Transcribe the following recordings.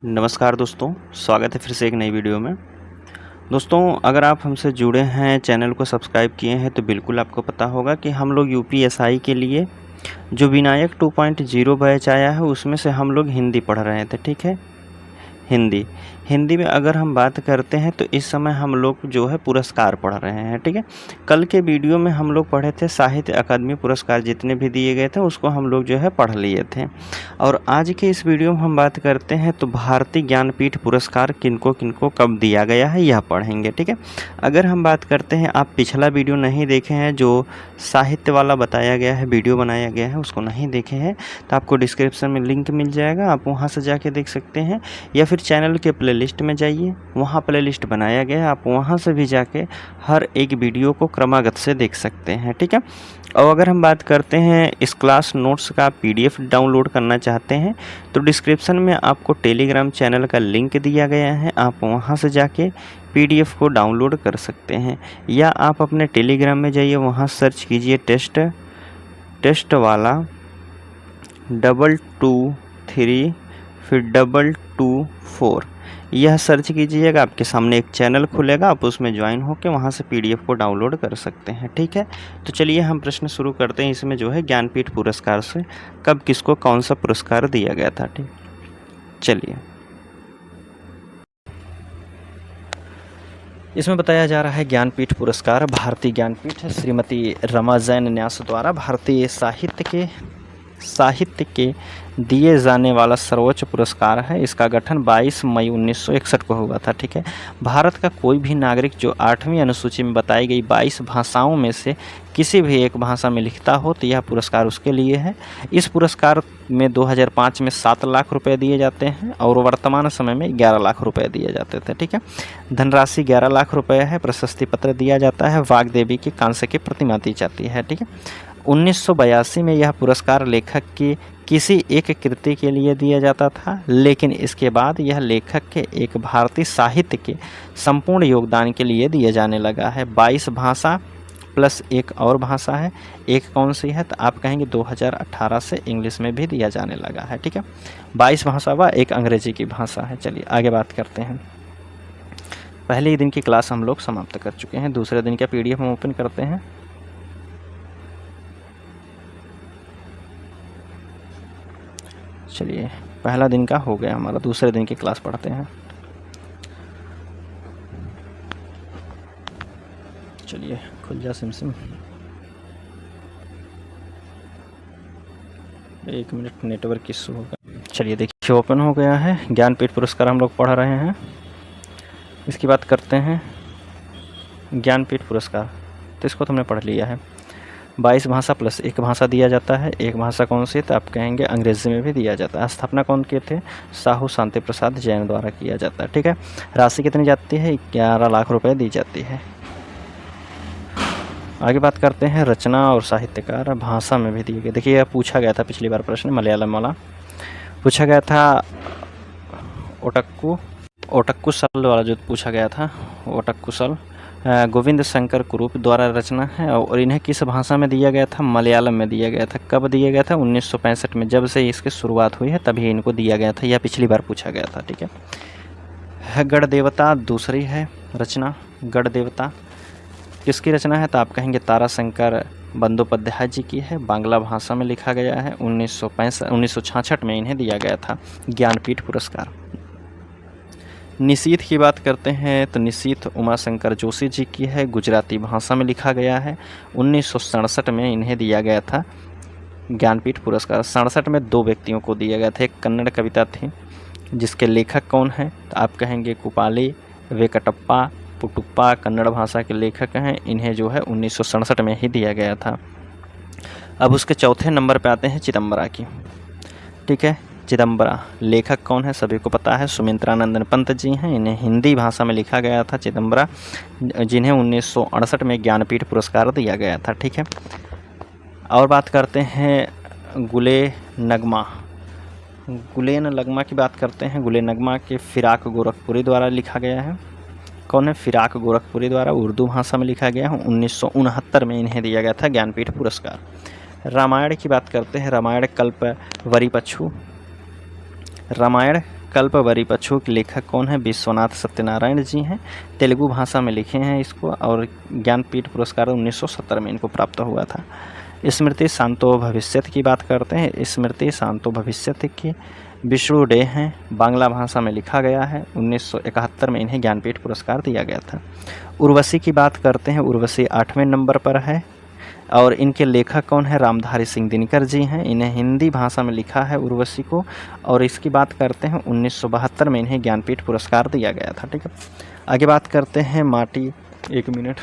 नमस्कार दोस्तों, स्वागत है फिर से एक नई वीडियो में। दोस्तों, अगर आप हमसे जुड़े हैं, चैनल को सब्सक्राइब किए हैं, तो बिल्कुल आपको पता होगा कि हम लोग यूपीएसआई के लिए जो विनायक 2.0 बैच आया है, उसमें से हम लोग हिंदी पढ़ रहे थे। ठीक है, हिंदी में अगर हम बात करते हैं तो इस समय हम लोग जो है पुरस्कार पढ़ रहे हैं। ठीक है, कल के वीडियो में हम लोग पढ़े थे साहित्य अकादमी पुरस्कार जितने भी दिए गए थे उसको हम लोग जो है पढ़ लिए थे। और आज के इस वीडियो में हम बात करते हैं तो भारतीय ज्ञानपीठ पुरस्कार किनको किनको कब दिया गया है यह पढ़ेंगे। ठीक है, अगर हम बात करते हैं, आप पिछला वीडियो नहीं देखे हैं जो साहित्य वाला बताया गया है, वीडियो बनाया गया है, उसको नहीं देखे हैं तो आपको डिस्क्रिप्शन में लिंक मिल जाएगा, आप वहाँ से जाके देख सकते हैं, या फिर चैनल के प्लेलिस्ट में जाइए, वहाँ प्लेलिस्ट बनाया गया है, आप वहाँ से भी जाके हर एक वीडियो को क्रमागत से देख सकते हैं। ठीक है, और अगर हम बात करते हैं इस क्लास नोट्स का पीडीएफ डाउनलोड करना चाहते हैं तो डिस्क्रिप्शन में आपको टेलीग्राम चैनल का लिंक दिया गया है, आप वहाँ से जाके पीडीएफ को डाउनलोड कर सकते हैं। या आप अपने टेलीग्राम में जाइए, वहाँ सर्च कीजिए टेस्ट वाला 223 फिर 224, यह सर्च कीजिएगा, आपके सामने एक चैनल खुलेगा, आप उसमें ज्वाइन होकर वहाँ से पीडीएफ को डाउनलोड कर सकते हैं। ठीक है, तो चलिए हम प्रश्न शुरू करते हैं। इसमें जो है ज्ञानपीठ पुरस्कार से कब किसको कौन सा पुरस्कार दिया गया था। ठीक, चलिए इसमें बताया जा रहा है ज्ञानपीठ पुरस्कार भारतीय ज्ञानपीठ श्रीमती रमा जैन न्यास द्वारा भारतीय साहित्य के दिए जाने वाला सर्वोच्च पुरस्कार है। इसका गठन 22 मई 1961 को हुआ था। ठीक है, भारत का कोई भी नागरिक जो 8वीं अनुसूची में बताई गई 22 भाषाओं में से किसी भी एक भाषा में लिखता हो तो यह पुरस्कार उसके लिए है। इस पुरस्कार में 2005 में 7 लाख रुपए दिए जाते हैं और वर्तमान समय में 11 लाख रुपए दिए जाते थे। ठीक है, धनराशि 11 लाख रुपए है। प्रशस्ति पत्र दिया जाता है। वाग्देवी की कांस्य की प्रतिमा दी जाती है। ठीक है, 1982 में यह पुरस्कार लेखक की किसी एक कृति के लिए दिया जाता था, लेकिन इसके बाद यह लेखक के एक भारतीय साहित्य के संपूर्ण योगदान के लिए दिया जाने लगा है। 22 भाषा प्लस एक और भाषा है, एक कौन सी है तो आप कहेंगे 2018 से इंग्लिश में भी दिया जाने लगा है। ठीक है, 22 भाषा व एक अंग्रेजी की भाषा है। चलिए आगे बात करते हैं। पहले ही दिन की क्लास हम लोग समाप्त कर चुके हैं, दूसरे दिन का पीडीएफ हम ओपन करते हैं। चलिए, पहला दिन का हो गया हमारा, दूसरे दिन की क्लास पढ़ते हैं। चलिए खुल जा सिम। एक मिनट, नेटवर्क इशू होगा। चलिए देखिए, ओपन हो गया है। ज्ञानपीठ पुरस्कार हम लोग पढ़ रहे हैं। इसकी बात करते हैं। ज्ञानपीठ पुरस्कार तो इसको तो हमने पढ़ लिया है। 22 भाषा प्लस एक भाषा दिया जाता है। एक भाषा कौन सी है तो आप कहेंगे अंग्रेजी में भी दिया जाता है। स्थापना कौन किए थे? साहू शांति प्रसाद जैन द्वारा किया जाता है। ठीक है, राशि कितनी जाती है? 11 लाख रुपए दी जाती है। आगे बात करते हैं रचना और साहित्यकार भाषा में भी दिए गए। देखिए, यह पूछा गया था पिछली बार प्रश्न, मलयालम वाला पूछा गया था। ओटक्कुसल वाला जो पूछा गया था, ओटक्कुसल गोविंद शंकर कुरूप द्वारा रचना है और इन्हें किस भाषा में दिया गया था? मलयालम में दिया गया था। कब दिया गया था? 1965 में, जब से इसकी शुरुआत हुई है तभी इनको दिया गया था। यह पिछली बार पूछा गया था। ठीक है, गढ़ देवता दूसरी है रचना। गढ़ देवता किसकी रचना है तो आप कहेंगे ताराशंकर बंदोपाध्याय जी की है। बांग्ला भाषा में लिखा गया है। 1966 में इन्हें दिया गया था ज्ञानपीठ पुरस्कार। निशीथ की बात करते हैं तो निशीथ उमाशंकर जोशी जी की है। गुजराती भाषा में लिखा गया है। 1967 में इन्हें दिया गया था ज्ञानपीठ पुरस्कार। 67 में 2 व्यक्तियों को दिया गया था। एक कन्नड़ कविता थी जिसके लेखक कौन है तो आप कहेंगे कुपाली वेंकटप्पा पुटुप्पा कन्नड़ भाषा के लेखक हैं। इन्हें जो है 1967 में ही दिया गया था। अब उसके चौथे नंबर पे आते हैं चिदम्बरा की। ठीक है, चिदम्बरा लेखक कौन है? सभी को पता है, सुमित्रानंदन पंत जी हैं। इन्हें हिंदी भाषा में लिखा गया था चिदम्बरा, जिन्हें 1968 में ज्ञानपीठ पुरस्कार दिया गया था। ठीक है, और बात करते हैं गुलेन नगमा की बात करते हैं। गुलेन नगमा के फिराक गोरखपुरी द्वारा लिखा गया है। कौन है? फिराक गोरखपुरी द्वारा उर्दू भाषा में लिखा गया है। 1969 में इन्हें दिया गया था ज्ञानपीठ पुरस्कार। रामायण की बात करते हैं। रामायण कल्प वरिपछु, रामायण कल्पवरीपक्षु के लेखक कौन है? विश्वनाथ सत्यनारायण जी हैं। तेलुगु भाषा में लिखे हैं इसको और ज्ञानपीठ पुरस्कार 1970 में इनको प्राप्त हुआ था। स्मृति शांतो भविष्यति की बात करते हैं। स्मृति शांतो भविष्यति की विष्णु डे हैं, बांग्ला भाषा में लिखा गया है। 1971 में इन्हें ज्ञानपीठ पुरस्कार दिया गया था। उर्वशी की बात करते हैं। उर्वशी 8वें नंबर पर है और इनके लेखक कौन है? रामधारी सिंह दिनकर जी हैं। इन्हें हिंदी भाषा में लिखा है उर्वशी को और इसकी बात करते हैं 1972 में इन्हें ज्ञानपीठ पुरस्कार दिया गया था। ठीक है, आगे बात करते हैं माटी, एक मिनट,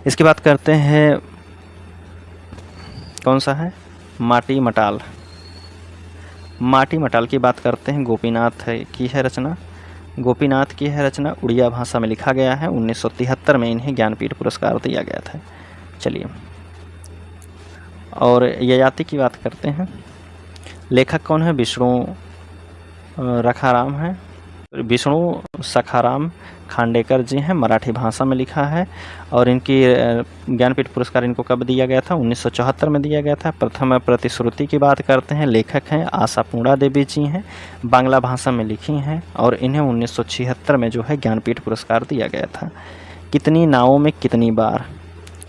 इसकी बात करते हैं कौन सा है? माटी मटाल। माटी मटाल की बात करते हैं। गोपीनाथ की है रचना, गोपीनाथ की है रचना, उड़िया भाषा में लिखा गया है। 1973 में इन्हें ज्ञानपीठ पुरस्कार दिया गया था। चलिए, और ययाति की बात करते हैं। लेखक कौन है? विष्णु रखाराम है, विष्णु सखाराम खांडेकर जी हैं, मराठी भाषा में लिखा है और इनकी ज्ञानपीठ पुरस्कार इनको कब दिया गया था? 1974 में दिया गया था। प्रथम प्रतिश्रुति की बात करते हैं। लेखक हैं आशापूर्णा देवी जी हैं, बांग्ला भाषा में लिखी हैं और इन्हें 1976 में जो है ज्ञानपीठ पुरस्कार दिया गया था। कितनी नावों में कितनी बार,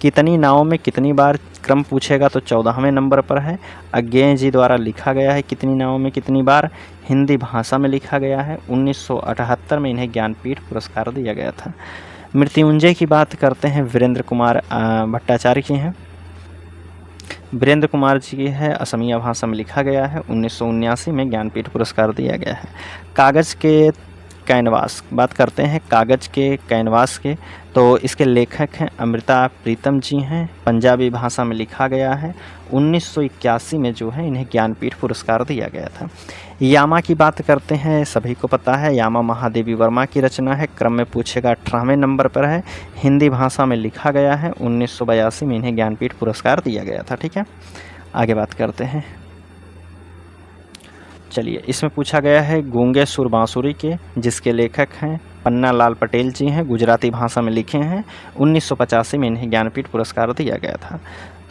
कितनी नावों में कितनी बार क्रम पूछेगा तो 14वें नंबर पर है। अज्ञेय जी द्वारा लिखा गया है कितनी नावों में कितनी बार, हिंदी भाषा में लिखा गया है। 1978 में इन्हें ज्ञानपीठ पुरस्कार दिया गया था। मृत्युंजय की बात करते हैं। वीरेंद्र कुमार भट्टाचार्य की हैं, वीरेंद्र कुमार जी की है, असमिया भाषा में लिखा गया है। 1979 में ज्ञानपीठ पुरस्कार दिया गया है। कागज़ के कैनवास बात करते हैं। कागज़ के कैनवास के तो इसके लेखक हैं अमृता प्रीतम जी हैं, पंजाबी भाषा में लिखा गया है। 1981 में जो है इन्हें ज्ञानपीठ पुरस्कार दिया गया था। यामा की बात करते हैं। सभी को पता है यामा महादेवी वर्मा की रचना है, क्रम में पूछेगा 18वें नंबर पर है, हिंदी भाषा में लिखा गया है। 1982 में इन्हें ज्ञानपीठ पुरस्कार दिया गया था। ठीक है, आगे बात करते हैं। चलिए, इसमें पूछा गया है गूंगे सुर बांसुरी के, जिसके लेखक हैं पन्ना लाल पटेल जी हैं, गुजराती भाषा में लिखे हैं। 1985 में इन्हें ज्ञानपीठ पुरस्कार दिया गया था।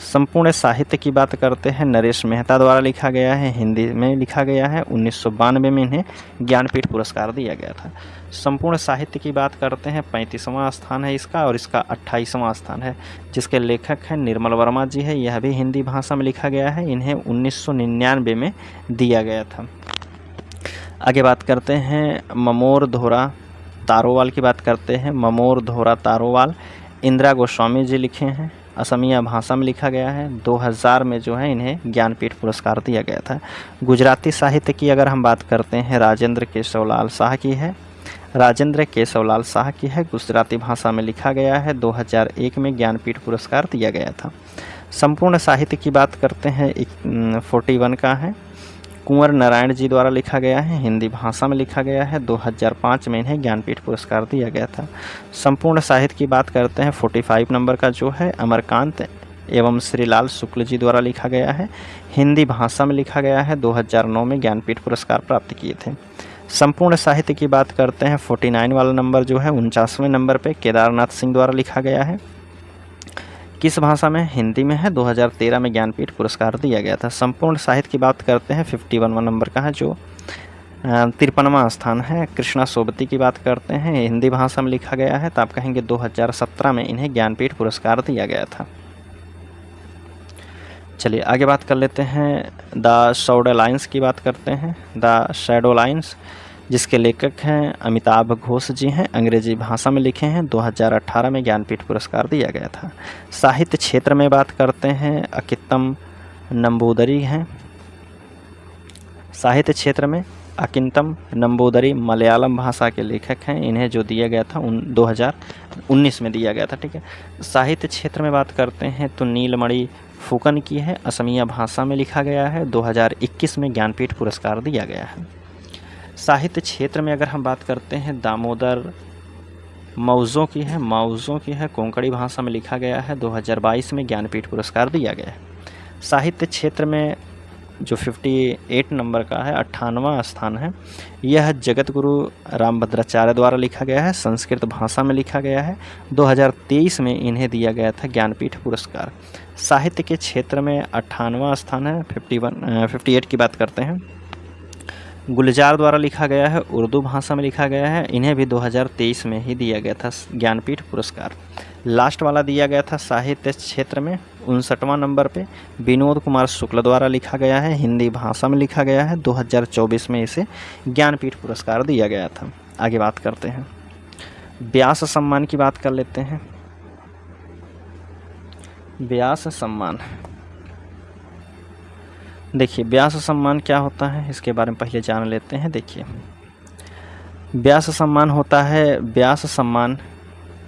संपूर्ण साहित्य की बात करते हैं। नरेश मेहता द्वारा लिखा गया है, हिंदी में लिखा गया है। 1992 में इन्हें ज्ञानपीठ पुरस्कार दिया गया था। संपूर्ण साहित्य की बात करते हैं। 35वां स्थान है इसका और इसका 28वां स्थान है, जिसके लेखक हैं निर्मल वर्मा जी है। यह भी हिंदी भाषा में लिखा गया है। इन्हें 1999 में दिया गया था। आगे बात करते हैं ममोर धोरा तारोवाल की बात करते हैं। ममोर धोरा तारोवाल इंदिरा गोस्वामी जी लिखे हैं, असमिया भाषा में लिखा गया है। 2000 में जो है इन्हें ज्ञानपीठ पुरस्कार दिया गया था। गुजराती साहित्य की अगर हम बात करते हैं, राजेंद्र केशवलाल शाह की है, राजेंद्र केशवलाल शाह की है, गुजराती भाषा में लिखा गया है। 2001 में ज्ञानपीठ पुरस्कार दिया गया था। संपूर्ण साहित्य की बात करते हैं, 41 का है, कुंवर नारायण जी द्वारा लिखा गया है, हिंदी भाषा में लिखा गया है। 2005 में इन्हें ज्ञानपीठ पुरस्कार दिया गया था। संपूर्ण साहित्य की बात करते हैं, 45 नंबर का जो है अमरकांत एवं श्रीलाल शुक्ल जी द्वारा लिखा गया है, हिंदी भाषा में लिखा गया है। 2009 में ज्ञानपीठ पुरस्कार प्राप्त किए थे। संपूर्ण साहित्य की बात करते हैं, 49 वाला नंबर जो है 49वें नंबर पर केदारनाथ सिंह द्वारा लिखा गया है। किस भाषा में? हिंदी में है। 2013 में ज्ञानपीठ पुरस्कार दिया गया था। संपूर्ण साहित्य की बात करते हैं, 51वां नंबर का है जो 53वां स्थान है। कृष्णा सोबती की बात करते हैं, हिंदी भाषा में लिखा गया है, तो आप कहेंगे 2017 में इन्हें ज्ञानपीठ पुरस्कार दिया गया था। चलिए आगे बात कर लेते हैं। द शैडो लाइन्स की बात करते हैं। द शैडो लाइन्स जिसके लेखक हैं अमिताभ घोष जी हैं, अंग्रेजी भाषा में लिखे हैं। 2018 में ज्ञानपीठ पुरस्कार दिया गया था। साहित्य क्षेत्र में बात करते हैं, अकित्तम नंबूदरी हैं। साहित्य क्षेत्र में अकिंतम नंबूदरी मलयालम भाषा के लेखक हैं। इन्हें जो दिया गया था 2019 में दिया गया था। ठीक है, साहित्य क्षेत्र में बात करते हैं तो नीलमणि फुकन की है, असमिया भाषा में लिखा गया है। 2021 में ज्ञानपीठ पुरस्कार दिया गया है। साहित्य क्षेत्र में अगर हम बात करते हैं, दामोदर मौज़ों की है, माउज़ों की है, कोंकणी भाषा में लिखा गया है। 2022 में ज्ञानपीठ पुरस्कार दिया गया है। साहित्य क्षेत्र में जो 58 नंबर का है, 98वां स्थान है, यह जगत गुरु रामभद्राचार्य द्वारा लिखा गया है, संस्कृत भाषा में लिखा गया है। 2023 में इन्हें दिया गया था ज्ञानपीठ पुरस्कार। साहित्य के क्षेत्र में 98वां स्थान है। 58 की बात करते हैं। गुलजार द्वारा लिखा गया है, उर्दू भाषा में लिखा गया है। इन्हें भी 2023 में ही दिया गया था ज्ञानपीठ पुरस्कार। लास्ट वाला दिया गया था साहित्य क्षेत्र में 59वां नंबर पे विनोद कुमार शुक्ल द्वारा लिखा गया है, हिंदी भाषा में लिखा गया है। 2024 में इसे ज्ञानपीठ पुरस्कार दिया गया था। आगे बात करते हैं, व्यास सम्मान की बात कर लेते हैं। व्यास सम्मान, देखिए व्यास सम्मान क्या होता है इसके बारे में पहले जान लेते हैं। देखिए व्यास सम्मान होता है, व्यास सम्मान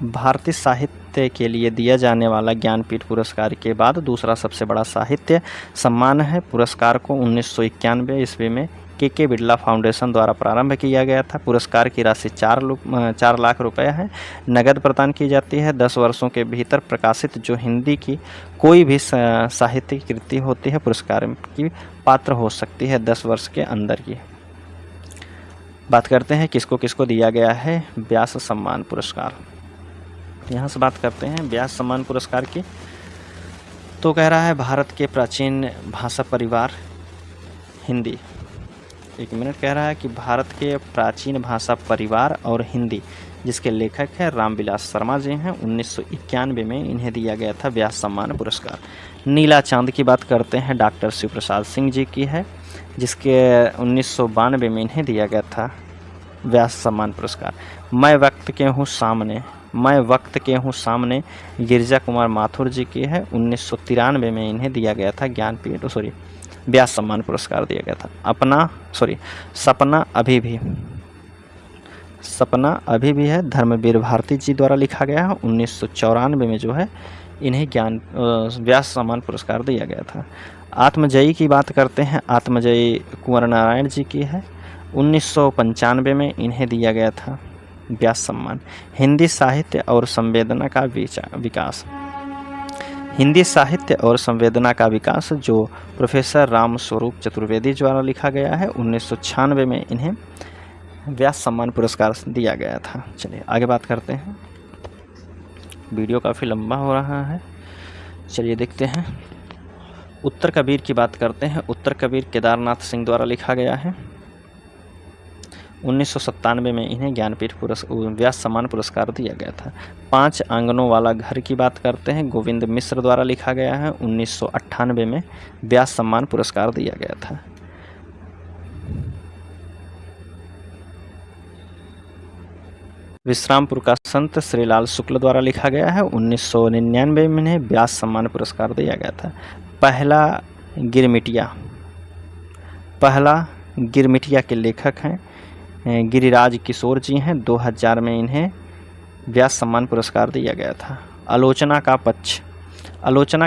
भारतीय साहित्य के लिए दिया जाने वाला ज्ञानपीठ पुरस्कार के बाद दूसरा सबसे बड़ा साहित्य सम्मान है। पुरस्कार को 1991 ईस्वी में के बिरला फाउंडेशन द्वारा प्रारंभ किया गया था। पुरस्कार की राशि 4 लाख रुपए है। नगद प्रदान की जाती है। 10 वर्षों के भीतर प्रकाशित जो हिंदी की कोई भी साहित्यिक कृति होती है पुरस्कार की पात्र हो सकती है। 10 वर्ष के अंदर की बात करते हैं किसको किसको दिया गया है व्यास सम्मान पुरस्कार। यहाँ से बात करते हैं व्यास सम्मान पुरस्कार की। तो कह रहा है भारत के प्राचीन भाषा परिवार हिंदी, एक मिनट, कह रहा है कि भारत के प्राचीन भाषा परिवार और हिंदी जिसके लेखक है रामविलास शर्मा जी हैं। 1991 में इन्हें दिया गया था व्यास सम्मान पुरस्कार। नीला चांद की बात करते हैं, डॉक्टर शिव प्रसाद सिंह जी की है, जिसके 1992 में इन्हें दिया गया था व्यास सम्मान पुरस्कार। मैं वक्त के हूँ सामने गिरिजा कुमार माथुर जी की है। 1993 में इन्हें दिया गया था व्यास सम्मान पुरस्कार दिया गया था। सपना अभी भी है, धर्मवीर भारती जी द्वारा लिखा गया है। 1994 में जो है इन्हें व्यास सम्मान पुरस्कार दिया गया था। आत्मजयी की बात करते हैं, आत्मजयी कुंवर नारायण जी की है। 1995 में इन्हें दिया गया था व्यास सम्मान। हिंदी साहित्य और संवेदना का विकास, हिंदी साहित्य और संवेदना का विकास जो प्रोफेसर राम स्वरूप चतुर्वेदी द्वारा लिखा गया है। 1996 में इन्हें व्यास सम्मान पुरस्कार दिया गया था। चलिए आगे बात करते हैं, वीडियो काफ़ी लंबा हो रहा है। चलिए देखते हैं, उत्तर कबीर की बात करते हैं। उत्तर कबीर केदारनाथ सिंह द्वारा लिखा गया है। 1997 में इन्हें ज्ञानपीठ व्यास सम्मान पुरस्कार दिया गया था। 5 आंगनों वाला घर की बात करते हैं, गोविंद मिश्र द्वारा लिखा गया है। 1998 में व्यास सम्मान पुरस्कार दिया गया था। विश्रामपुर का संत श्रीलाल शुक्ल द्वारा लिखा गया है। 1999 में इन्हें व्यास सम्मान पुरस्कार दिया गया था। पहला गिरमिटिया के लेखक हैं गिरिराज किशोर जी हैं। 2000 में इन्हें व्यास सम्मान पुरस्कार दिया गया था। आलोचना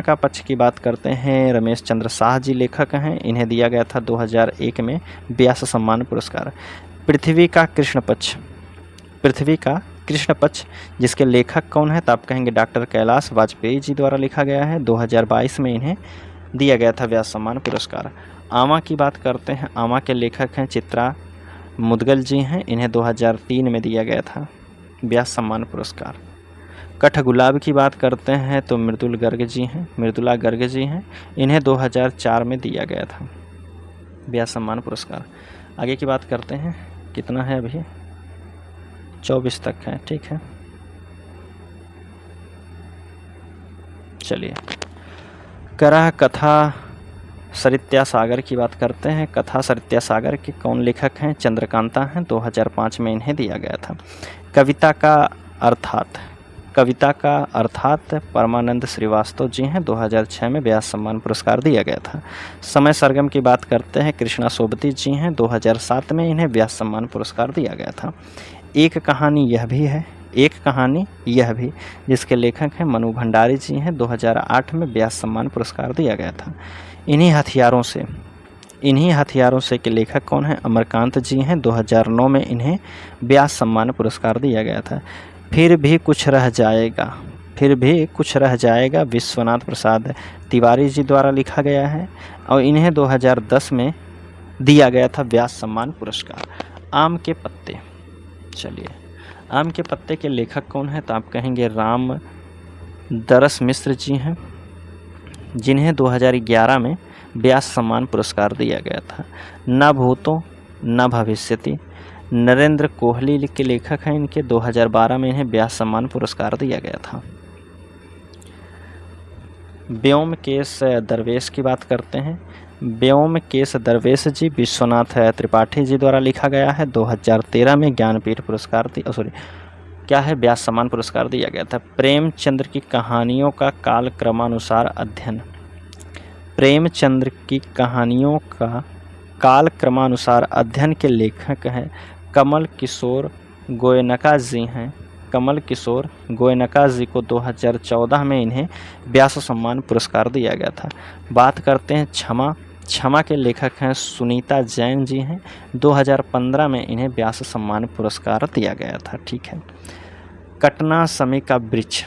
का पक्ष की बात करते हैं, रमेश चंद्र शाह जी लेखक हैं। इन्हें दिया गया था 2001 में व्यास सम्मान पुरस्कार। पृथ्वी का कृष्ण पक्ष जिसके लेखक कौन है तो आप कहेंगे डॉक्टर कैलाश वाजपेयी जी द्वारा लिखा गया है। 2022 में इन्हें दिया गया था व्यास सम्मान पुरस्कार। आमा की बात करते हैं, आमा के लेखक हैं चित्रा मुदगल जी हैं। इन्हें 2003 में दिया गया था व्यास सम्मान पुरस्कार। कठगुलाब की बात करते हैं तो मृदुला गर्ग जी हैं। इन्हें 2004 में दिया गया था व्यास सम्मान पुरस्कार। आगे की बात करते हैं, कितना है अभी 24 तक है, ठीक है। चलिए कथा सरित्या सागर की बात करते हैं। कथा सरित्या सागर के कौन लेखक हैं? चंद्रकांता हैं। 2005 में इन्हें दिया गया था। कविता का अर्थात परमानंद श्रीवास्तव जी हैं। 2006 में व्यास सम्मान पुरस्कार दिया गया था। समय सरगम की बात करते हैं, कृष्णा सोबती जी हैं। 2007 में इन्हें व्यास सम्मान पुरस्कार दिया गया था। एक कहानी यह भी जिसके लेखक हैं मनु भंडारी जी हैं। 2008 में व्यास सम्मान पुरस्कार दिया गया था। इन्हीं हथियारों से के लेखक कौन हैं? अमरकांत जी हैं। 2009 में इन्हें व्यास सम्मान पुरस्कार दिया गया था। फिर भी कुछ रह जाएगा विश्वनाथ प्रसाद तिवारी जी द्वारा लिखा गया है और इन्हें 2010 में दिया गया था व्यास सम्मान पुरस्कार। आम के पत्ते, चलिए आम के पत्ते के लेखक कौन हैं तो आप कहेंगे राम दरस मिश्र जी हैं, जिन्हें 2011 में व्यास सम्मान पुरस्कार दिया गया था। न भविष्यति। नरेंद्र कोहली के लेखक हैं इनके। 2012 में इन्हें व्यास सम्मान पुरस्कार दिया गया था। व्योमकेश दरवेश की बात करते हैं। व्योमकेश दरवेश जी विश्वनाथ त्रिपाठी जी द्वारा लिखा गया है। 2013 में ज्ञानपीठ पुरस्कार क्या है, व्यास सम्मान पुरस्कार दिया गया था। प्रेमचंद्र की कहानियों का कालक्रमानुसार अध्ययन। प्रेमचंद्र की कहानियों का कालक्रमानुसार अध्ययन के लेखक हैं कमल किशोर गोयनका जी हैं। कमल किशोर गोयनका जी को 2014 में इन्हें व्यास सम्मान पुरस्कार दिया गया था। बात करते हैं क्षमा के लेखक हैं सुनीता जैन जी हैं। 2015 में इन्हें व्यास सम्मान पुरस्कार दिया गया था। ठीक है। कटना समी का वृक्ष।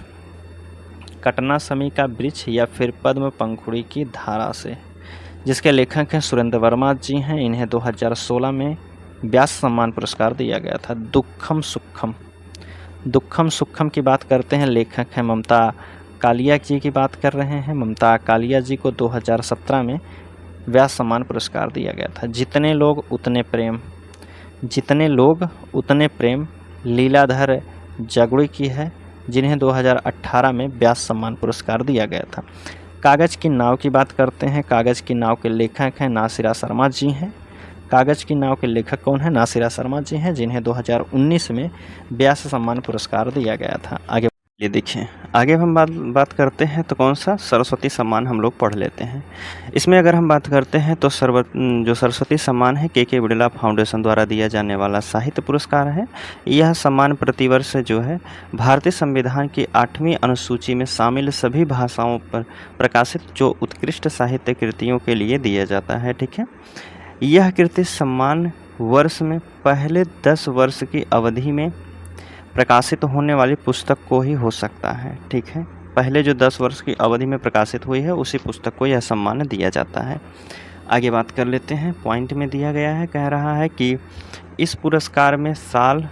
कटना समी का वृक्ष या फिर पद्म पंखुड़ी की धारा से, जिसके लेखक हैं सुरेंद्र वर्मा जी हैं। इन्हें 2016 में व्यास सम्मान पुरस्कार दिया गया था। दुखम सुखम की बात करते हैं। लेखक हैं ममता कालिया जी की बात कर रहे हैं। ममता कालिया जी को 2017 में व्यास सम्मान पुरस्कार दिया गया था। जितने लोग उतने प्रेम लीलाधर जगुड़ी की है, जिन्हें 2018 में व्यास सम्मान पुरस्कार दिया गया था। कागज़ की नाव की बात करते हैं। कागज़ की नाव के लेखक हैं नासिरा शर्मा जी हैं। कागज़ की नाव के लेखक कौन है? नासिरा शर्मा जी हैं, जिन्हें 2019 में व्यास सम्मान पुरस्कार दिया गया था। आगे ये देखिए, आगे हम बात करते हैं तो कौन सा सरस्वती सम्मान हम लोग पढ़ लेते हैं। इसमें अगर हम बात करते हैं तो जो सरस्वती सम्मान है के बिड़ला फाउंडेशन द्वारा दिया जाने वाला साहित्य पुरस्कार है। यह सम्मान प्रतिवर्ष जो है भारतीय संविधान की 8वीं अनुसूची में शामिल सभी भाषाओं पर प्रकाशित जो उत्कृष्ट साहित्य कृतियों के लिए दिया जाता है। ठीक है। यह कृति सम्मान वर्ष में पहले 10 वर्ष की अवधि में प्रकाशित होने वाली पुस्तक को ही हो सकता है। ठीक है। पहले जो 10 वर्ष की अवधि में प्रकाशित हुई है उसी पुस्तक को यह सम्मान दिया जाता है। आगे बात कर लेते हैं। पॉइंट में दिया गया है, कह रहा है कि इस पुरस्कार में साल,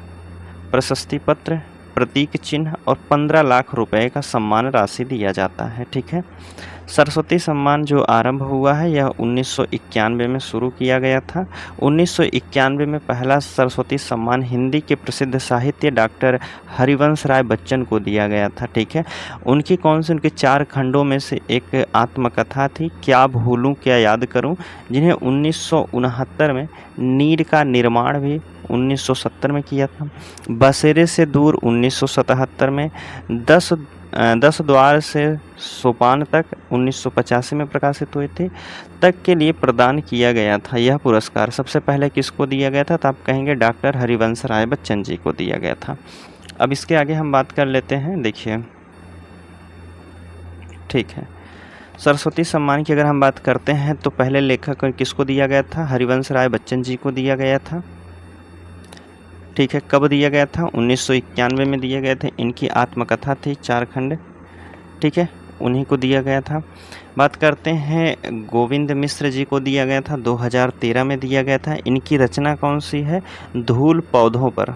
प्रशस्ति पत्र, प्रतीक चिन्ह और 15 लाख रुपए का सम्मान राशि दिया जाता है। ठीक है। सरस्वती सम्मान जो आरंभ हुआ है यह 1991 में शुरू किया गया था। 1991 में पहला सरस्वती सम्मान हिंदी के प्रसिद्ध साहित्य डॉक्टर हरिवंश राय बच्चन को दिया गया था। ठीक है। उनके 4 खंडों में से एक आत्मकथा थी, क्या भूलूं क्या याद करूं, जिन्हें 1969 में नीर का निर्माण भी 1970 में किया था। बसेरे से दूर 1977 में, 10 द्वार से सोपान तक 1985 में प्रकाशित हुए थे, तक के लिए प्रदान किया गया था। यह पुरस्कार सबसे पहले किसको दिया गया था? तो आप कहेंगे डॉक्टर हरिवंश राय बच्चन जी को दिया गया था। अब इसके आगे हम बात कर लेते हैं। देखिए, ठीक है, सरस्वती सम्मान की अगर हम बात करते हैं तो पहले लेखक किसको दिया गया था? हरिवंश राय बच्चन जी को दिया गया था। ठीक है। कब दिया गया था? 1991 में दिए गए थे। इनकी आत्मकथा थी 4 खंड। ठीक है, उन्हीं को दिया गया था। बात करते हैं गोविंद मिश्र जी को दिया गया था, 2013 में दिया गया था। इनकी रचना कौन सी है? धूल पौधों पर।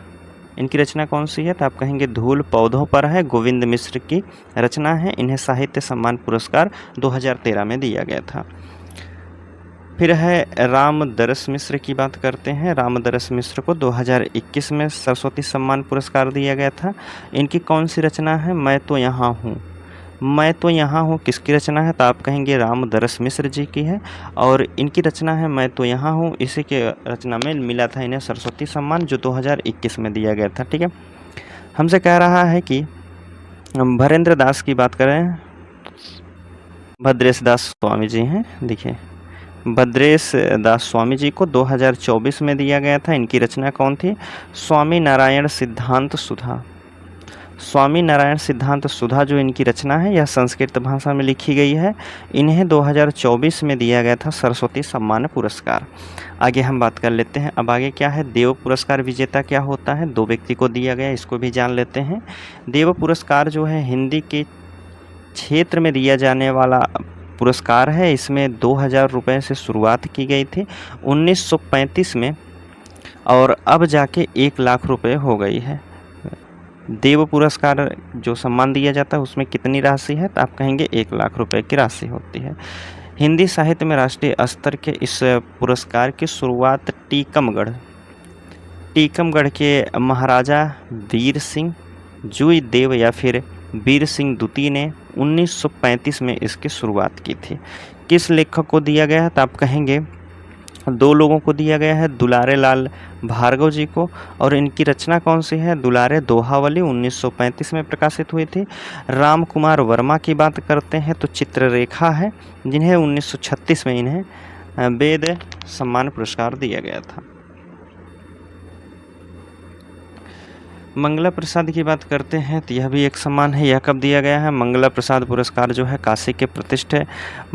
इनकी रचना कौन सी है? तो आप कहेंगे धूल पौधों पर है, गोविंद मिश्र की रचना है। इन्हें साहित्य सम्मान पुरस्कार 2013 में दिया गया था। फिर है रामदरस मिश्र की बात करते हैं। रामदरस मिश्र को 2021 में सरस्वती सम्मान पुरस्कार दिया गया था। इनकी कौन सी रचना है? मैं तो यहाँ हूँ। मैं तो यहाँ हूँ किसकी रचना है? तो आप कहेंगे रामदरस मिश्र जी की है, और इनकी रचना है मैं तो यहाँ हूँ। इसी के रचना में मिला था इन्हें सरस्वती सम्मान, जो 2021 में दिया गया था। ठीक है। हमसे कह रहा है कि भरेंद्र दास की बात करें, भद्रेश दास स्वामी जी हैं। देखिए, भद्रेश दास स्वामी जी को 2024 में दिया गया था। इनकी रचना कौन थी? स्वामी नारायण सिद्धांत सुधा। स्वामी नारायण सिद्धांत सुधा जो इनकी रचना है यह संस्कृत भाषा में लिखी गई है। इन्हें 2024 में दिया गया था सरस्वती सम्मान पुरस्कार। आगे हम बात कर लेते हैं। अब आगे क्या है? देव पुरस्कार विजेता क्या होता है? 2 व्यक्ति को दिया गया, इसको भी जान लेते हैं। देव पुरस्कार जो है हिंदी के क्षेत्र में दिया जाने वाला पुरस्कार है। इसमें 2000 रुपये से शुरुआत की गई थी 1935 में, और अब जाके 1 लाख रुपये हो गई है। देव पुरस्कार जो सम्मान दिया जाता है उसमें कितनी राशि है? तो आप कहेंगे 1 लाख रुपए की राशि होती है। हिंदी साहित्य में राष्ट्रीय स्तर के इस पुरस्कार की शुरुआत टीकमगढ़ के महाराजा वीर सिंह जुई देव या फिर वीर सिंह द्वितीय ने 1935 में इसकी शुरुआत की थी। किस लेखक को दिया गया है, तो आप कहेंगे दो लोगों को दिया गया है, दुलारे लाल भार्गव जी को, और इनकी रचना कौन सी है, दुलारे दोहावली 1935 में प्रकाशित हुई थी। राम कुमार वर्मा की बात करते हैं तो चित्ररेखा है, जिन्हें 1936 में इन्हें वेद सम्मान पुरस्कार दिया गया था। मंगला प्रसाद की बात करते हैं तो यह भी एक सम्मान है। यह कब दिया गया है, मंगला प्रसाद पुरस्कार जो है काशी के प्रतिष्ठित है।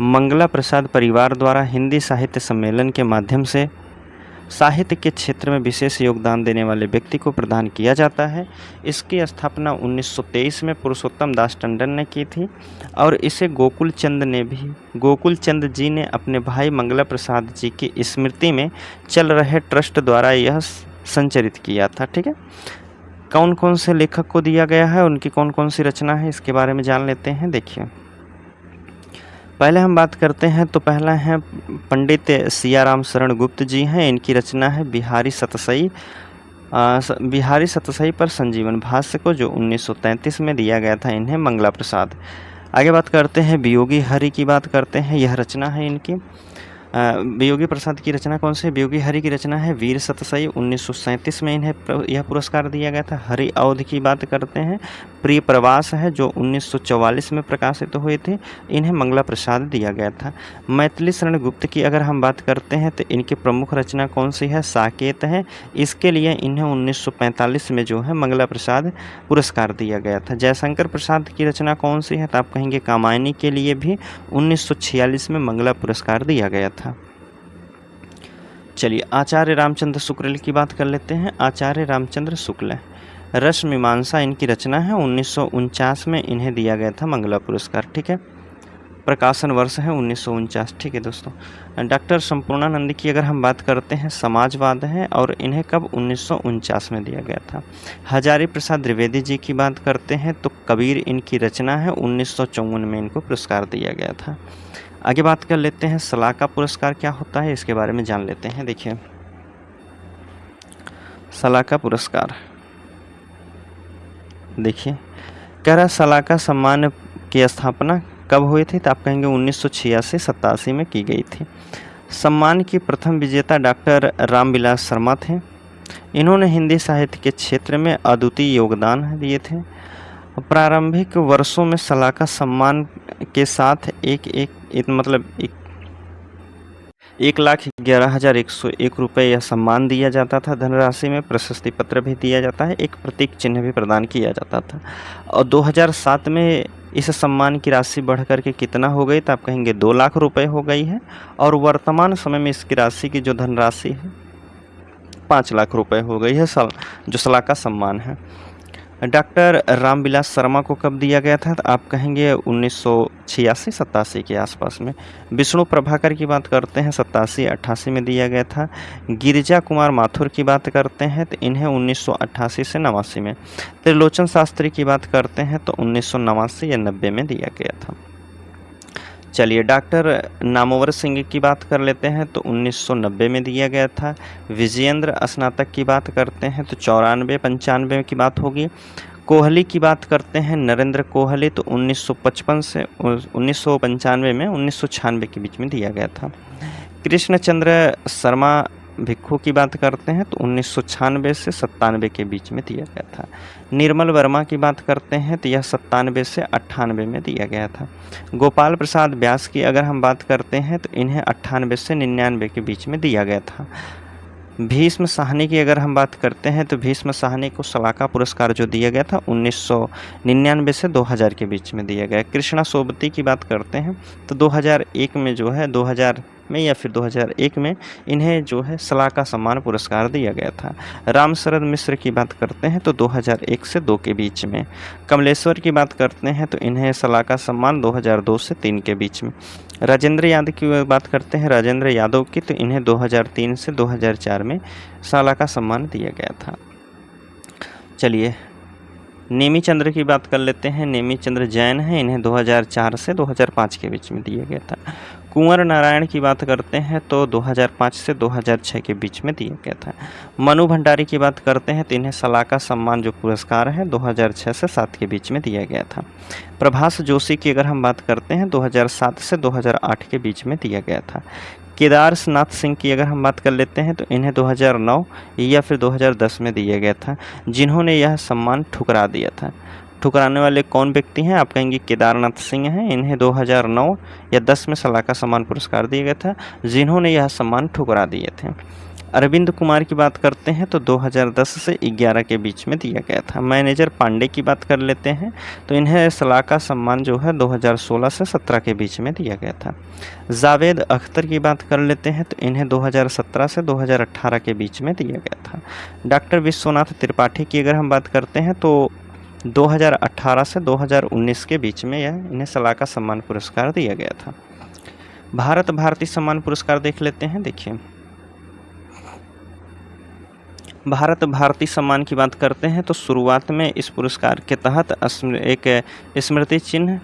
मंगला प्रसाद परिवार द्वारा हिंदी साहित्य सम्मेलन के माध्यम से साहित्य के क्षेत्र में विशेष योगदान देने वाले व्यक्ति को प्रदान किया जाता है। इसकी स्थापना 1923 में पुरुषोत्तम दास टंडन ने की थी और इसे गोकुल चंद जी ने अपने भाई मंगला प्रसाद जी की स्मृति में चल रहे ट्रस्ट द्वारा यह संचालित किया था। ठीक है, कौन कौन से लेखक को दिया गया है, उनकी कौन कौन सी रचना है, इसके बारे में जान लेते हैं। देखिए, पहले हम बात करते हैं तो पहला है पंडित सियाराम शरण गुप्त जी हैं। इनकी रचना है बिहारी सतसई पर संजीवन भाष्य को, जो 1933 में दिया गया था इन्हें मंगला प्रसाद। आगे बात करते हैं वियोगी हरि की बात करते हैं। यह रचना है इनकी, वियोगी प्रसाद की रचना कौन सी, वियोगी हरि की रचना है वीर सतसई, 1937 में इन्हें यह पुरस्कार दिया गया था। हरि अवध की बात करते हैं, प्रिय प्रवास है जो 1944 में प्रकाशित हुए थे, इन्हें मंगला प्रसाद दिया गया था। मैथिली शरण गुप्त की अगर हम बात करते हैं तो इनकी प्रमुख रचना कौन सी है, साकेत है। इसके लिए इन्हें 1945 में जो है मंगला प्रसाद पुरस्कार दिया गया था। जयशंकर प्रसाद की रचना कौन सी है, तो आप कहेंगे कामायनी के लिए भी 1946 में मंगला पुरस्कार दिया गया था। चलिए, आचार्य रामचंद्र शुक्ल की बात कर लेते हैं। आचार्य रामचंद्र शुक्ल, रस मीमांसा इनकी रचना है, 1949 में इन्हें दिया गया था मंगला पुरस्कार। ठीक है, प्रकाशन वर्ष है 1949। ठीक है दोस्तों, डॉक्टर संपूर्णानंद की अगर हम बात करते हैं, समाजवाद है और इन्हें कब 1949 में दिया गया था। हजारी प्रसाद द्विवेदी जी की बात करते हैं तो कबीर इनकी रचना है, 1954 में इनको पुरस्कार दिया गया था। आगे बात कर लेते हैं सलाका पुरस्कार क्या होता है, इसके बारे में जान लेते हैं। देखिए, सलाका पुरस्कार, देखिए कह रहा सलाका सम्मान की स्थापना कब हुई थी, तो आप कहेंगे 1986-87 में की गई थी। सम्मान की प्रथम विजेता डॉक्टर रामविलास शर्मा थे। इन्होंने हिंदी साहित्य के क्षेत्र में अद्वितीय योगदान दिए थे। प्रारंभिक वर्षों में सलाका सम्मान के साथ 1,11,101 रुपये यह सम्मान दिया जाता था। धनराशि में प्रशस्ति पत्र भी दिया जाता है, एक प्रतीक चिन्ह भी प्रदान किया जाता था। और 2007 में इस सम्मान की राशि बढ़ करके कितना हो गई, तो आप कहेंगे 2 लाख रुपए हो गई है। और वर्तमान समय में इसकी राशि की जो धनराशि है 5 लाख रुपए हो गई है, जो सलाका सम्मान है। डॉक्टर रामविलास शर्मा को कब दिया गया था, तो आप कहेंगे 1986-87 के आसपास में। विष्णु प्रभाकर की बात करते हैं 87-88 में दिया गया था। गिरिजा कुमार माथुर की बात करते हैं तो इन्हें 1988 से 89 में। त्रिलोचन शास्त्री की बात करते हैं तो 1989 या 90 में दिया गया था। चलिए, डॉक्टर नामवर सिंह की बात कर लेते हैं तो 1990 में दिया गया था। विजयेंद्र स्नातक की बात करते हैं तो 94-95 की बात होगी। कोहली की बात करते हैं, नरेंद्र कोहली, तो 1955 से 1995 में 1996 के बीच में दिया गया था। कृष्णचंद्र शर्मा भिक्खू की बात करते हैं तो 1996 से 97 के बीच में दिया गया था। निर्मल वर्मा की बात करते हैं तो यह 97 से 98 में दिया गया था। गोपाल प्रसाद व्यास की अगर हम बात करते हैं तो इन्हें 98 से 99 के बीच में दिया गया था। भीष्म साहनी की अगर हम बात करते हैं तो भीष्म साहनी को सलाका पुरस्कार जो दिया गया था 1999 से 2000 के बीच में दिया गया। कृष्णा सोबती की बात करते हैं तो 2001 में जो है 2000 में या फिर 2001 में इन्हें जो है सलाका सम्मान पुरस्कार दिया गया था। राम शरद मिश्र की बात करते हैं तो 2001 से 2 के बीच में। कमलेश्वर की बात करते हैं तो इन्हें सलाका सम्मान 2002 से 3 के बीच में। राजेंद्र यादव की बात करते हैं, राजेंद्र यादव की, तो इन्हें 2003 से 2004 में सलाका सम्मान दिया गया था। चलिए, नेमी चंद्र की बात कर लेते हैं। नेमी चंद्र जैन हैं, इन्हें 2004 से 2005 के बीच में दिया गया था। कुंवर नारायण की बात करते हैं तो 2005 से 2006 के बीच में दिया गया था। मनु भंडारी की बात करते हैं तो इन्हें सलाका सम्मान जो पुरस्कार है 2006 से 7 के बीच में दिया गया था। प्रभास जोशी की अगर हम बात करते हैं 2007 से 2008 के बीच में दिया गया था। केदारनाथ सिंह की अगर हम बात कर लेते हैं तो इन्हें 2009 या फिर 2010 में दिया गया था, जिन्होंने यह सम्मान ठुकरा दिया था। ठुकराने वाले कौन व्यक्ति हैं? आप कहेंगे केदारनाथ सिंह हैं। इन्हें 2009 या 10 में सलाका सम्मान पुरस्कार दिया गया था, जिन्होंने यह सम्मान ठुकरा दिए थे। अरविंद कुमार की बात करते हैं तो 2010 से 11 के बीच में दिया गया था। मैनेजर पांडे की बात कर लेते हैं तो इन्हें सलाका सम्मान जो है 2016 से 17 के बीच में दिया गया था। जावेद अख्तर की बात कर लेते हैं तो इन्हें 2017 से 2018 के बीच में दिया गया था। डॉक्टर विश्वनाथ त्रिपाठी की अगर हम बात करते हैं तो 2018 से 2019 के बीच में इन्हें सलाका सम्मान पुरस्कार दिया गया था। भारत भारती सम्मान पुरस्कार देख लेते हैं। देखिए, भारत भारती सम्मान की बात करते हैं तो शुरुआत में इस पुरस्कार के तहत एक स्मृति चिन्ह,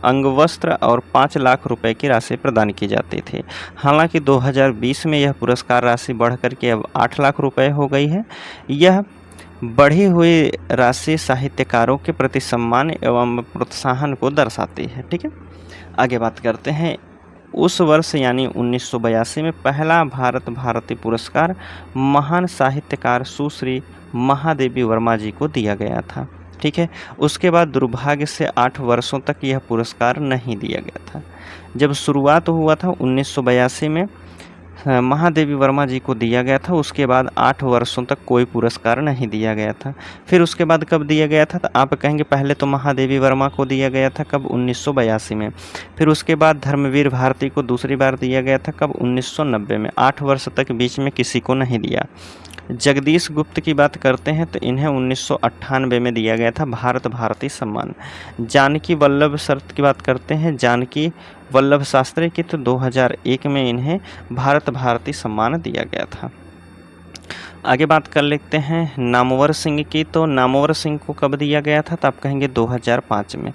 अंगवस्त्र और 5 लाख रुपए की राशि प्रदान की जाती थी। हालांकि 2020 में यह पुरस्कार राशि बढ़कर के अब 8 लाख रुपए हो गई है। यह बढ़ी हुई राशि साहित्यकारों के प्रति सम्मान एवं प्रोत्साहन को दर्शाती है। ठीक है, आगे बात करते हैं। उस वर्ष यानी 1982 में पहला भारत भारती पुरस्कार महान साहित्यकार सुश्री महादेवी वर्मा जी को दिया गया था। ठीक है, उसके बाद दुर्भाग्य से 8 वर्षों तक यह पुरस्कार नहीं दिया गया था। जब शुरुआत हुआ था 1982 में महादेवी वर्मा जी को दिया गया था, उसके बाद 8 वर्षों तक कोई पुरस्कार नहीं दिया गया था। फिर उसके बाद कब दिया गया था? तो आप कहेंगे पहले तो महादेवी वर्मा को दिया गया था, कब? 1982 में। फिर उसके बाद धर्मवीर भारती को दूसरी बार दिया गया था, कब? 1990 में। 8 वर्ष तक बीच में किसी को नहीं दिया। जगदीश गुप्त की बात करते हैं तो इन्हें 1998 में दिया गया था भारत भारती सम्मान। जानकी वल्लभ शर्त की बात करते हैं, जानकी वल्लभ शास्त्री की, तो 2001 में इन्हें भारत भारती सम्मान दिया गया था। आगे बात कर लेते हैं नामवर सिंह की। तो नामवर सिंह को कब दिया गया था? तो आप कहेंगे 2005 में।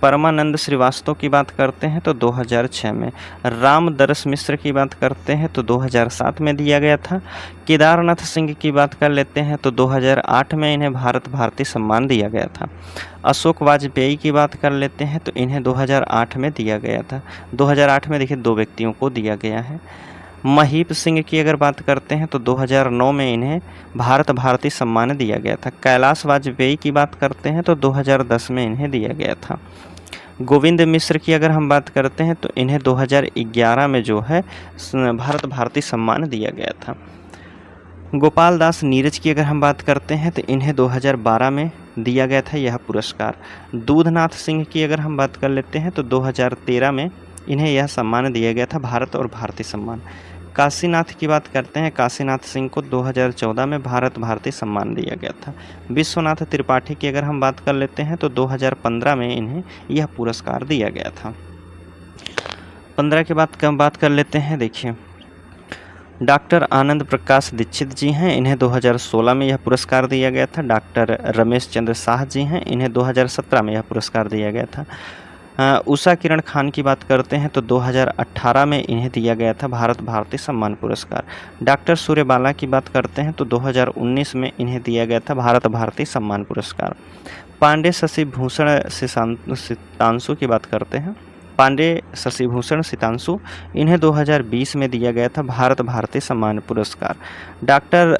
परमानंद श्रीवास्तव की बात करते हैं तो 2006 में। रामदरस मिश्र की बात करते हैं तो 2007 में दिया गया था। केदारनाथ सिंह की बात कर लेते हैं तो 2008 में इन्हें भारत भारती सम्मान दिया गया था। अशोक वाजपेयी की बात कर लेते हैं तो इन्हें 2008 में दिया गया था। 2008 में देखिए 2 व्यक्तियों को दिया गया है। महीप सिंह की अगर बात करते हैं तो 2009 में इन्हें भारत भारती सम्मान दिया गया था। कैलाश वाजपेयी की बात करते हैं तो 2010 में इन्हें दिया गया था। गोविंद मिश्र की अगर हम बात करते हैं तो इन्हें 2011 में जो है भारत भारती सम्मान दिया गया था। गोपाल दास नीरज की अगर हम बात करते हैं तो इन्हें 2012 में दिया गया था यह पुरस्कार। दूधनाथ सिंह की अगर हम बात कर लेते हैं तो 2013 में इन्हें यह सम्मान दिया गया था, भारत और भारती सम्मान। काशीनाथ की बात करते हैं, काशीनाथ सिंह को 2014 में भारत भारती सम्मान दिया गया था। विश्वनाथ त्रिपाठी की अगर हम बात कर लेते हैं तो 2015 में इन्हें यह पुरस्कार दिया गया था। 15 के बाद कम बात कर लेते हैं। देखिए, डॉक्टर आनंद प्रकाश दीक्षित जी हैं, इन्हें 2016 में यह पुरस्कार दिया गया था। डॉक्टर रमेश चंद्र शाह जी हैं, इन्हें 2017 में यह पुरस्कार दिया गया था। उषा किरण खान की बात करते हैं तो 2018 में इन्हें दिया गया था भारत भारती सम्मान पुरस्कार। डॉक्टर सूर्यबाला की बात करते हैं तो 2019 में इन्हें दिया गया था भारत भारती सम्मान पुरस्कार। पांडे शशि भूषण सितांशु की बात करते हैं, पांडे शशि भूषण सितांशु, इन्हें 2020 में दिया गया था भारत भारती सम्मान पुरस्कार। डॉक्टर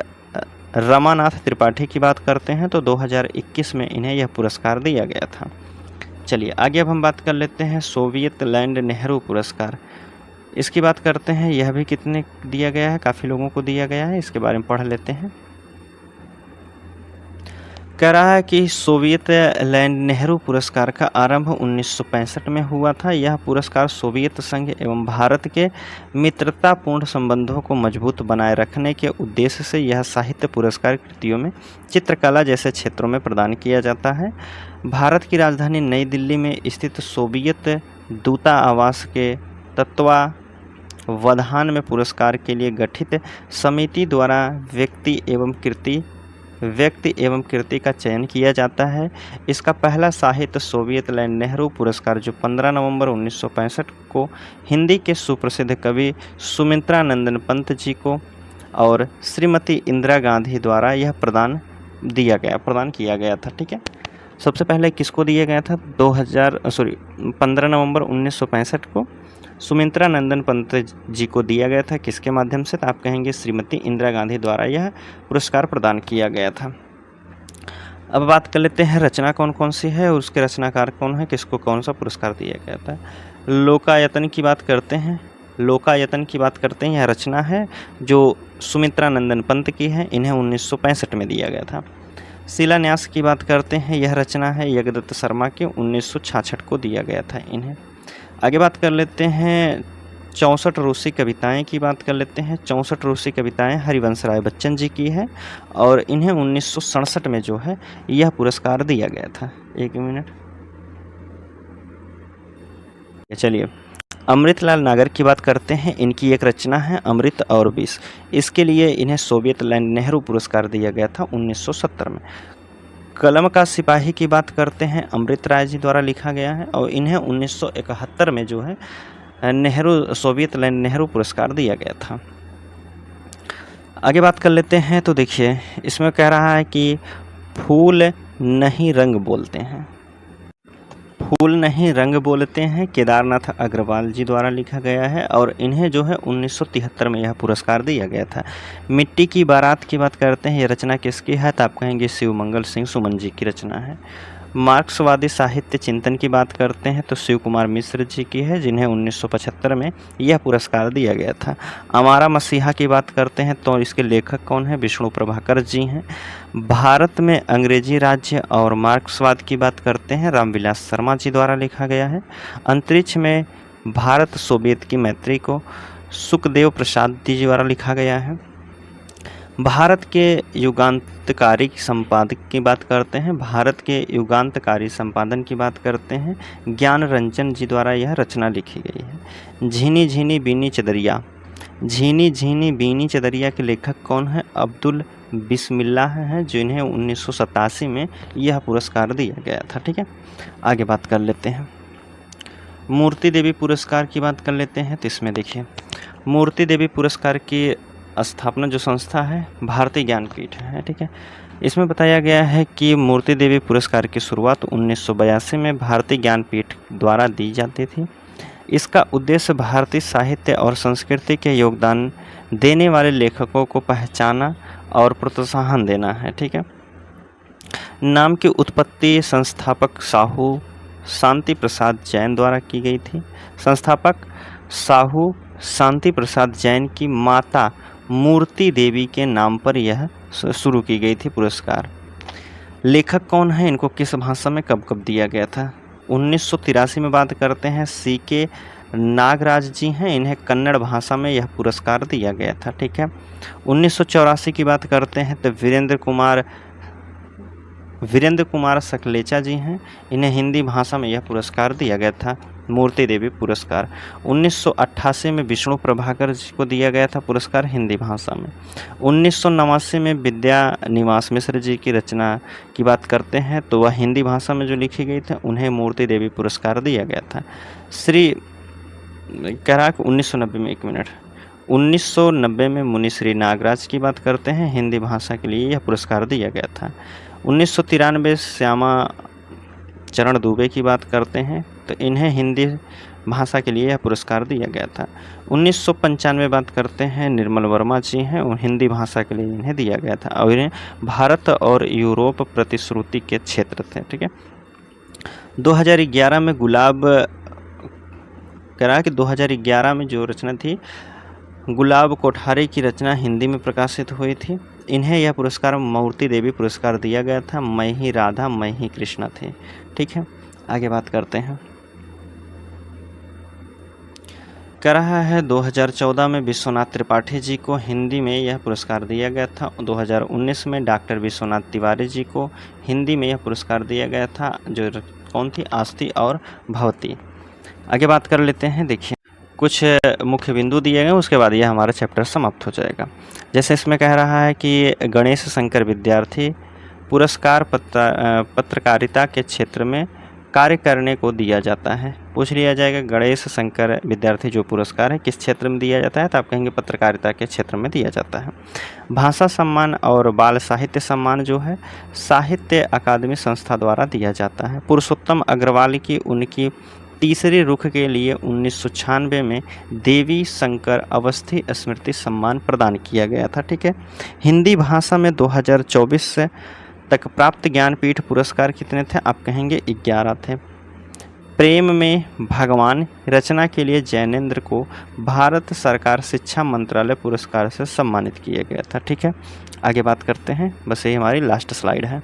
रमानाथ त्रिपाठी की बात करते हैं तो 2021 में इन्हें यह पुरस्कार दिया गया था। चलिए आगे अब हम बात कर लेते हैं सोवियत लैंड नेहरू पुरस्कार। इसकी बात करते हैं, यह भी कितने दिया गया है? काफ़ी लोगों को दिया गया है, इसके बारे में पढ़ लेते हैं। कह रहा है कि सोवियत लैंड नेहरू पुरस्कार का आरंभ 1965 में हुआ था। यह पुरस्कार सोवियत संघ एवं भारत के मित्रतापूर्ण संबंधों को मजबूत बनाए रखने के उद्देश्य से यह साहित्य पुरस्कार कृतियों में चित्रकला जैसे क्षेत्रों में प्रदान किया जाता है। भारत की राजधानी नई दिल्ली में स्थित सोवियत दूतावास के तत्वावधान में पुरस्कार के लिए गठित समिति द्वारा व्यक्ति एवं कृति व्यक्ति एवं कृति का चयन किया जाता है। इसका पहला साहित्य सोवियत लैंड नेहरू पुरस्कार जो 15 नवंबर 1965 को हिंदी के सुप्रसिद्ध कवि सुमित्रा नंदन पंत जी को और श्रीमती इंदिरा गांधी द्वारा यह प्रदान किया गया था। ठीक है, सबसे पहले किसको दिया गया था? 15 नवंबर 1965 को सुमित्रा नंदन पंत जी को दिया गया था। किसके माध्यम से? तो आप कहेंगे श्रीमती इंदिरा गांधी द्वारा यह पुरस्कार प्रदान किया गया था। अब बात कर लेते हैं रचना कौन कौन सी है और उसके रचनाकार कौन है, किसको कौन सा पुरस्कार दिया गया था। लोकायतन की बात करते हैं। यह रचना है जो सुमित्रा नंदन पंत की है, इन्हें 1965 में दिया गया था। शिलान्यास की बात करते हैं। यह रचना है यज्ञदत्त शर्मा के 1966 को दिया गया था इन्हें। आगे बात कर लेते हैं 64 रूसी कविताएं की बात कर लेते हैं। 64 रूसी कविताएं हरिवंश राय बच्चन जी की है और इन्हें 1967 में जो है यह पुरस्कार दिया गया था। एक मिनट, चलिए अमृतलाल नागर की बात करते हैं। इनकी एक रचना है अमृत और विष। इसके लिए इन्हें सोवियत लैंड नेहरू पुरस्कार दिया गया था 1970 में। कलम का सिपाही की बात करते हैं। अमृत राय जी द्वारा लिखा गया है और इन्हें 1971 में जो है सोवियत लैंड नेहरू पुरस्कार दिया गया था। आगे बात कर लेते हैं तो देखिए इसमें कह रहा है कि फूल नहीं रंग बोलते हैं। फूल नहीं रंग बोलते हैं केदारनाथ अग्रवाल जी द्वारा लिखा गया है और इन्हें जो है 1973 में यह पुरस्कार दिया गया था। मिट्टी की बारात की बात करते हैं। यह रचना किसकी है? तो आप कहेंगे शिवमंगल सिंह सुमन जी की रचना है। मार्क्सवादी साहित्य चिंतन की बात करते हैं तो शिव कुमार मिश्र जी की है, जिन्हें 1975 में यह पुरस्कार दिया गया था। हमारा मसीहा की बात करते हैं तो इसके लेखक कौन है? विष्णु प्रभाकर जी हैं। भारत में अंग्रेजी राज्य और मार्क्सवाद की बात करते हैं। रामविलास शर्मा जी द्वारा लिखा गया है। अंतरिक्ष में भारत सोवियत की मैत्री को सुखदेव प्रसाद जी द्वारा लिखा गया है। भारत के युगांतकारी संपादक की बात करते हैं। भारत के युगांतकारी संपादन की बात करते हैं। ज्ञान रंजन जी द्वारा यह रचना लिखी गई है। झीनी झीनी बीनी चदरिया। झीनी झीनी बीनी चदरिया के लेखक कौन है? अब्दुल बिस्मिल्लाह हैं, जिन्हें 1987 में यह पुरस्कार दिया गया था। ठीक है, आगे बात कर लेते हैं मूर्ति देवी पुरस्कार की बात कर लेते हैं। तो इसमें देखिए मूर्ति देवी पुरस्कार की स्थापना जो संस्था है भारतीय ज्ञानपीठ है। ठीक है, इसमें बताया गया है कि मूर्ति देवी पुरस्कार की शुरुआत 1982 में भारतीय ज्ञानपीठ द्वारा दी जाती थी। इसका उद्देश्य भारतीय साहित्य और संस्कृति के योगदान देने वाले लेखकों को पहचाना और प्रोत्साहन देना है। ठीक है, नाम की उत्पत्ति संस्थापक साहू शांति प्रसाद जैन द्वारा की गई थी। संस्थापक साहू शांति प्रसाद जैन की माता मूर्ति देवी के नाम पर यह शुरू की गई थी पुरस्कार। लेखक कौन है? इनको किस भाषा में कब कब दिया गया था? 1983 में बात करते हैं। CK नागराज जी हैं, इन्हें कन्नड़ भाषा में यह पुरस्कार दिया गया था। ठीक है, 1984 की बात करते हैं तो वीरेंद्र कुमार सकलेचा जी हैं, इन्हें हिंदी भाषा में यह पुरस्कार दिया गया था मूर्ति देवी पुरस्कार। 1988 में विष्णु प्रभाकर जी को दिया गया था पुरस्कार हिंदी भाषा में। 1989 में विद्या निवास मिश्र जी की रचना की बात करते हैं तो वह हिंदी भाषा में जो लिखी गई थी उन्हें मूर्ति देवी पुरस्कार दिया गया था। कह रहा है 1990 में 1990 में मुनि श्री नागराज की बात करते हैं, हिंदी भाषा के लिए यह पुरस्कार दिया गया था। 1993 श्यामा चरण दुबे की बात करते हैं तो इन्हें हिंदी भाषा के लिए यह पुरस्कार दिया गया था। 1995 बात करते हैं निर्मल वर्मा जी हैं और हिंदी भाषा के लिए इन्हें दिया गया था और इन्हें भारत और यूरोप प्रतिश्रुति के क्षेत्र थे। ठीक है, 2011 में गुलाब करा कि 2011 में जो रचना थी गुलाब कोठारी की रचना हिंदी में प्रकाशित हुई थी। इन्हें यह पुरस्कार मूर्ति देवी पुरस्कार दिया गया था। मैं ही राधा मैं ही कृष्णा थे। ठीक है, आगे बात करते हैं। कह रहा है 2014 में विश्वनाथ त्रिपाठी जी को हिंदी में यह पुरस्कार दिया गया था। 2019 में डॉक्टर विश्वनाथ तिवारी जी को हिंदी में यह पुरस्कार दिया गया था, जो कौन थी? आस्ती और भवती। आगे बात कर लेते हैं। देखिए कुछ मुख्य बिंदु दिए गए, उसके बाद यह हमारा चैप्टर समाप्त हो जाएगा। जैसे इसमें कह रहा है कि गणेश शंकर विद्यार्थी पुरस्कार पत्रकारिता के क्षेत्र में कार्य करने को दिया जाता है। पूछ लिया जाएगा गणेश शंकर विद्यार्थी जो पुरस्कार है किस क्षेत्र में दिया जाता है, तो आप कहेंगे पत्रकारिता के क्षेत्र में दिया जाता है। भाषा सम्मान और बाल साहित्य सम्मान जो है साहित्य अकादमी संस्था द्वारा दिया जाता है। पुरुषोत्तम अग्रवाल की उनकी तीसरी रुख के लिए 1996 में देवी शंकर अवस्थी स्मृति सम्मान प्रदान किया गया था। ठीक है। हिंदी भाषा में 2024 से तक प्राप्त ज्ञानपीठ पुरस्कार कितने थे, आप कहेंगे 11 थे। प्रेम में भगवान रचना के लिए जैनेंद्र को भारत सरकार शिक्षा मंत्रालय पुरस्कार से सम्मानित किया गया था। ठीक है, आगे बात करते हैं, बस यही हमारी लास्ट स्लाइड है।